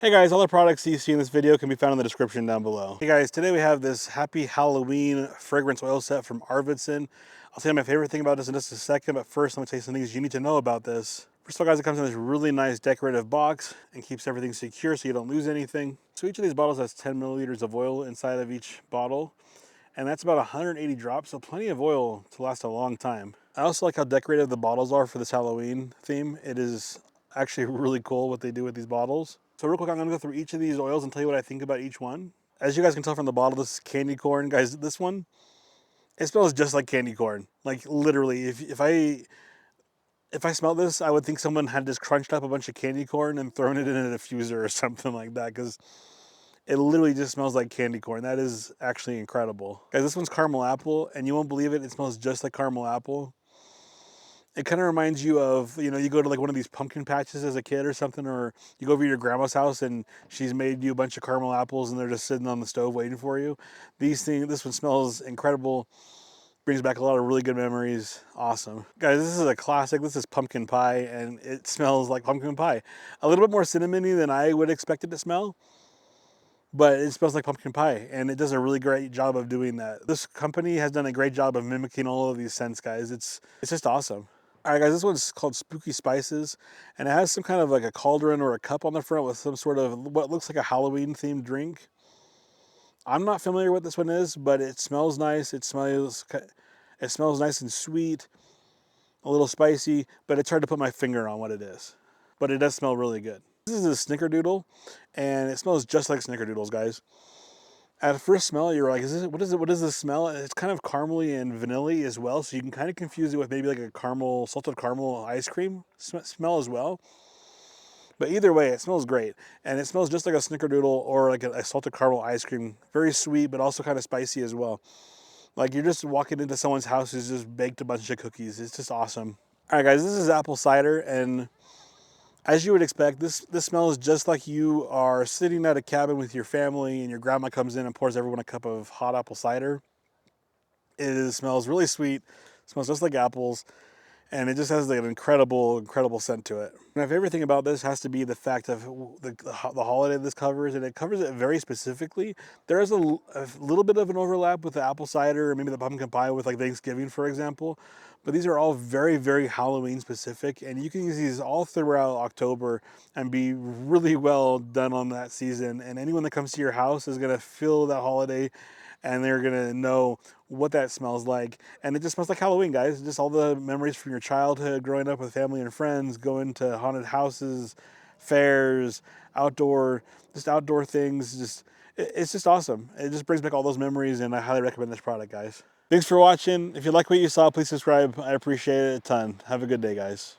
Hey guys, all the products you see in this video can be found in the description down below. Hey guys, today we have this Happy Halloween fragrance oil set from Arvidsson. I'll tell you my favorite thing about this in just a second, but first let me tell you some things you need to know about this. First of all guys, it comes in this really nice decorative box and keeps everything secure so you don't lose anything. So each of these bottles has 10 milliliters of oil inside of each bottle, and that's about 180 drops, so plenty of oil to last a long time. I also like how decorative the bottles are for this Halloween theme. It is actually really cool what they do with these bottles. So real quick, I'm gonna go through each of these oils and tell you what I think about each one. As you guys can tell from the bottle, this is candy corn. Guys, this one, it smells just like candy corn. Like literally, if I smelled this, I would think someone had just crunched up a bunch of candy corn and thrown it in a diffuser or something like that, because it literally just smells like candy corn. That is actually incredible. Guys, this one's caramel apple, and you won't believe it, it smells just like caramel apple. It kind of reminds you of, you go to like one of these pumpkin patches as a kid or something, or you go over to your grandma's house and she's made you a bunch of caramel apples and they're just sitting on the stove waiting for you. This one smells incredible. Brings back a lot of really good memories. Awesome. Guys, this is a classic. This is pumpkin pie and it smells like pumpkin pie. A little bit more cinnamony than I would expect it to smell, but it smells like pumpkin pie and it does a really great job of doing that. This company has done a great job of mimicking all of these scents, guys. It's just awesome. All right, guys, this one's called Spooky Spices, and it has some kind of like a cauldron or a cup on the front with some sort of what looks like a Halloween themed drink. I'm not familiar what this one is, but it smells nice. It smells nice and sweet, a little spicy, but it's hard to put my finger on what it is. But it does smell really good. This is a snickerdoodle, and it smells just like snickerdoodles, guys. At first smell, you're like, what is this smell? It's kind of caramely and vanilla as well, so you can kind of confuse it with maybe like a salted caramel ice cream smell as well. But either way, it smells great. And it smells just like a snickerdoodle or like a salted caramel ice cream. Very sweet, but also kind of spicy as well. Like you're just walking into someone's house who's just baked a bunch of cookies. It's just awesome. All right, guys, this is apple cider, and as you would expect, this smells just like you are sitting at a cabin with your family and your grandma comes in and pours everyone a cup of hot apple cider. Smells really sweet, smells just like apples, and it just has like an incredible scent to it. My favorite thing about this has to be the fact of the holiday this covers, and it covers it very specifically. There is a little bit of an overlap with the apple cider or maybe the pumpkin pie with like Thanksgiving, for example, but these are all very Halloween specific, and you can use these all throughout October and be really well done on that season. And anyone that comes to your house is gonna feel that holiday and they're gonna know what that smells like. And it just smells like Halloween, guys. Just all the memories from your childhood, growing up with family and friends, going to haunted houses, fairs, outdoor things. It's just awesome. It just brings back all those memories, and I highly recommend this product, guys. Thanks for watching. If you like what you saw, please subscribe. I appreciate it a ton. Have a good day, guys.